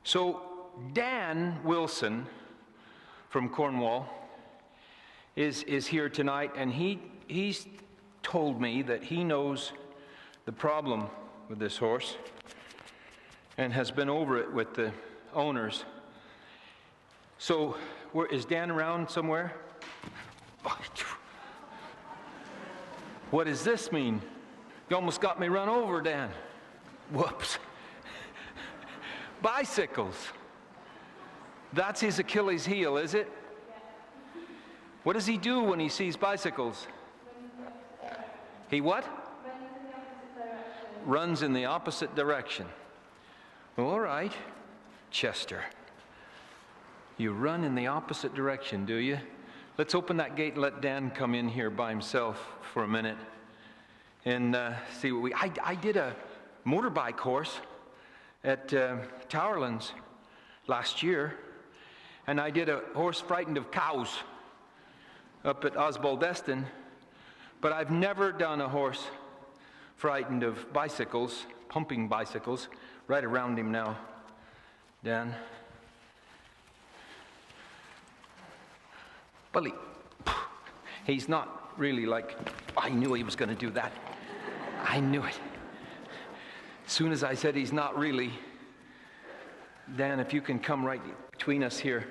So Dan Wilson from Cornwall is here tonight, and he's told me that he knows the problem with this horse and has been over it with the owners. So, is Dan around somewhere? What does this mean? You almost got me run over, Dan. Whoops. Bicycles. That's his Achilles heel, is it? What does he do when he sees bicycles? He what? Runs in the opposite direction. All right, Chester. You run in the opposite direction, do you? Let's open that gate and let Dan come in here by himself for a minute and see what we... I did a motorbike course at Towerlands last year, and I did a horse frightened of cows up at Osbaldeston, but I've never done a horse frightened of bicycles, pumping bicycles. Right around him now, Dan. Well, he's not really like... I knew he was going to do that. I knew it. As soon as I said he's not really, Dan, if you can come right between us here.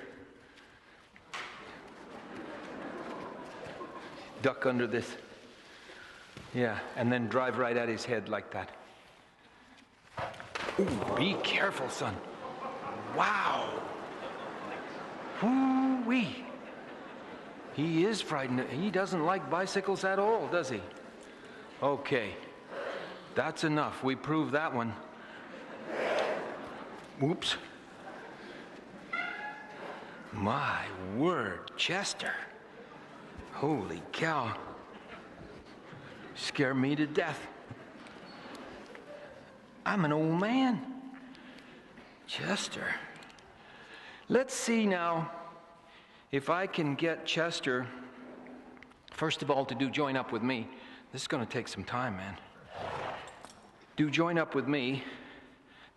Duck under this. Yeah, and then drive right at his head like that. Ooh, be careful, son. Wow. Woo-wee. He is frightened. He doesn't like bicycles at all, does he? Okay. That's enough. We proved that one. Oops. My word, Chester. Holy cow. Scare me to death. I'm an old man. Chester. Let's see now if I can get Chester, first of all, to join up with me. This is going to take some time, man. Join up with me.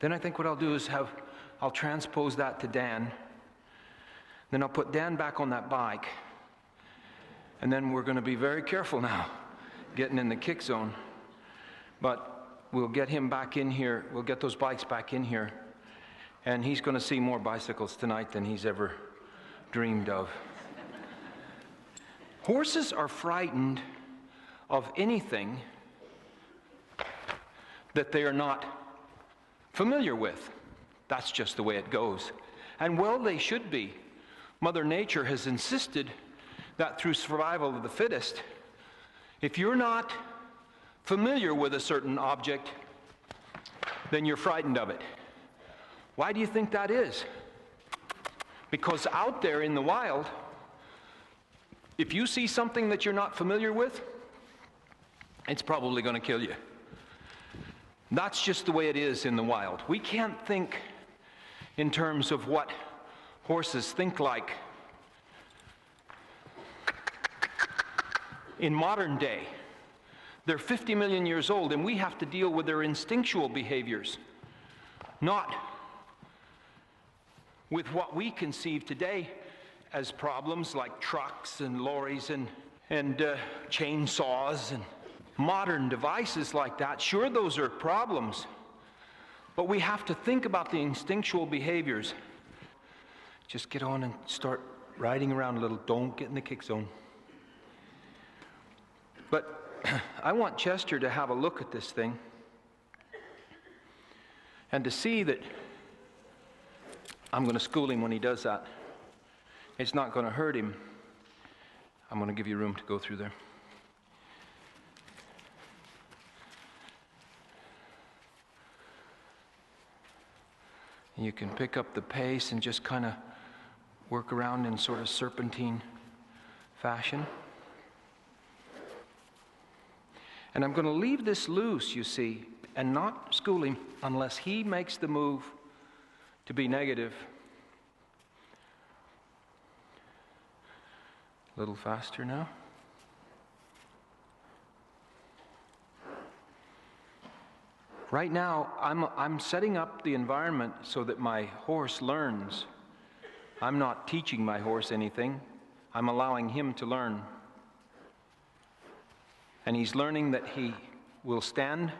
Then I think what I'll do is I'll transpose that to Dan. Then I'll put Dan back on that bike. And then we're going to be very careful now, getting in the kick zone. But we'll get him back in here. We'll get those bikes back in here. And he's going to see more bicycles tonight than he's ever dreamed of. Horses are frightened of anything that they are not familiar with. That's just the way it goes. And well, they should be. Mother Nature has insisted that through survival of the fittest, if you're not familiar with a certain object, then you're frightened of it. Why do you think that is? Because out there in the wild, if you see something that you're not familiar with, it's probably going to kill you. That's just the way it is in the wild. We can't think in terms of what horses think like in modern day. They're 50 million years old, and we have to deal with their instinctual behaviors, not with what we conceive today as problems like trucks and lorries and chainsaws and modern devices like that. Sure, those are problems, but we have to think about the instinctual behaviors. Just get on and start riding around a little. Don't get in the kick zone. But I want Chester to have a look at this thing and to see that I'm going to school him when he does that. It's not going to hurt him. I'm going to give you room to go through there. And you can pick up the pace and just kind of work around in sort of serpentine fashion. And I'm going to leave this loose, you see, and not school him unless he makes the move to be negative. A little faster now. Right now, I'm setting up the environment so that my horse learns. I'm not teaching my horse anything. I'm allowing him to learn. And he's learning that he will stand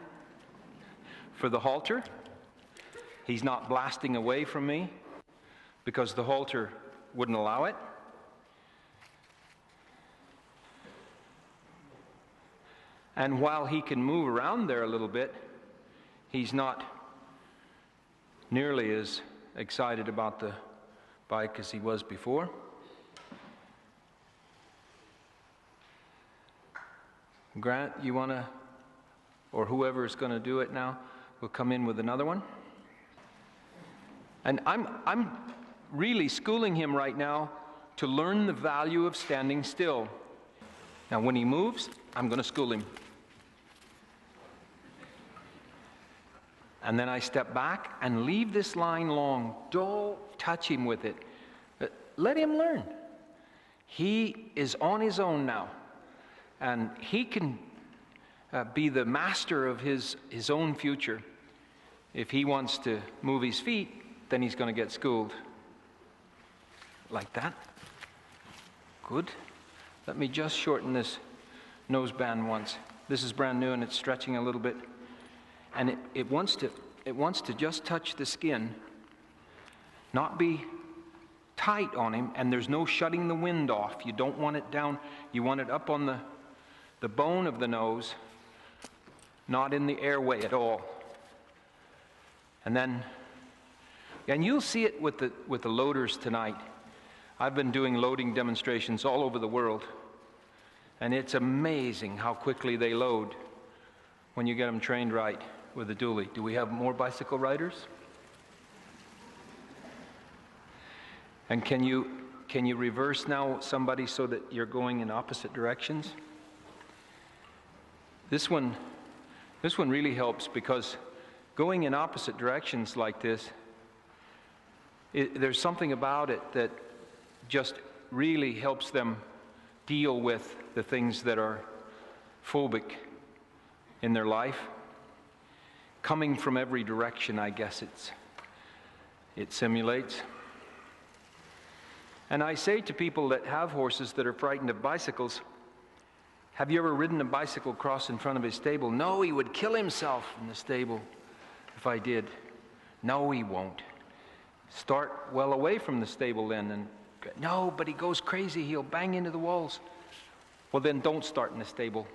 for the halter. He's not blasting away from me because the halter wouldn't allow it. And while he can move around there a little bit, he's not nearly as excited about the bike as he was before. Grant, you want to, or whoever is going to do it now, will come in with another one. And I'm really schooling him right now to learn the value of standing still. Now, when he moves, I'm going to school him. And then I step back and leave this line long. Don't touch him with it. Let him learn. He is on his own now. And he can be the master of his own future. If he wants to move his feet, then he's going to get schooled. Like that. Good. Let me just shorten this noseband once. This is brand new and it's stretching a little bit. And it wants to just touch the skin, not be tight on him, and there's no shutting the wind off. You don't want it down. You want it up on the bone of the nose, not in the airway at all. And you'll see it with the loaders tonight. I've been doing loading demonstrations all over the world, and it's amazing how quickly they load when you get them trained right with a dually. Do we have more bicycle riders? And can you reverse now somebody so that you're going in opposite directions? This one really helps because going in opposite directions like this, there's something about it that just really helps them deal with the things that are phobic in their life. Coming from every direction, I guess it simulates. And I say to people that have horses that are frightened of bicycles, have you ever ridden a bicycle cross in front of his stable? No, he would kill himself in the stable if I did. No, he won't. Start well away from the stable then. And no, but he goes crazy. He'll bang into the walls. Well, then don't start in the stable.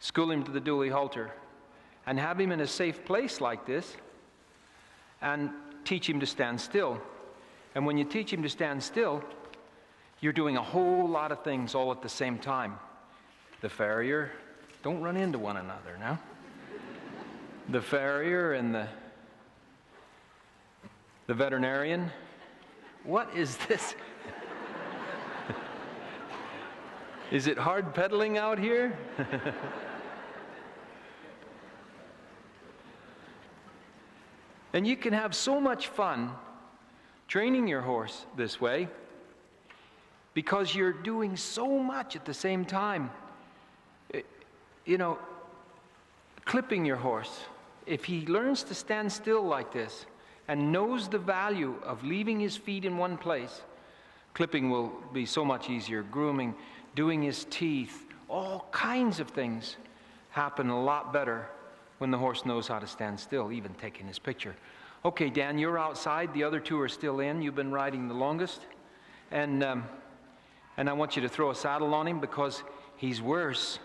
School him to the dually halter and have him in a safe place like this and teach him to stand still. And when you teach him to stand still, you're doing a whole lot of things all at the same time. The farrier, don't run into one another now. The farrier and the veterinarian. What is this? Is it hard pedaling out here? And you can have so much fun training your horse this way because you're doing so much at the same time. You know, clipping your horse. If he learns to stand still like this and knows the value of leaving his feet in one place, clipping will be so much easier. Grooming, doing his teeth, all kinds of things happen a lot better when the horse knows how to stand still, even taking his picture. Okay, Dan, you're outside. The other two are still in. You've been riding the longest. And I want you to throw a saddle on him because he's worse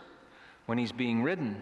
when he's being ridden.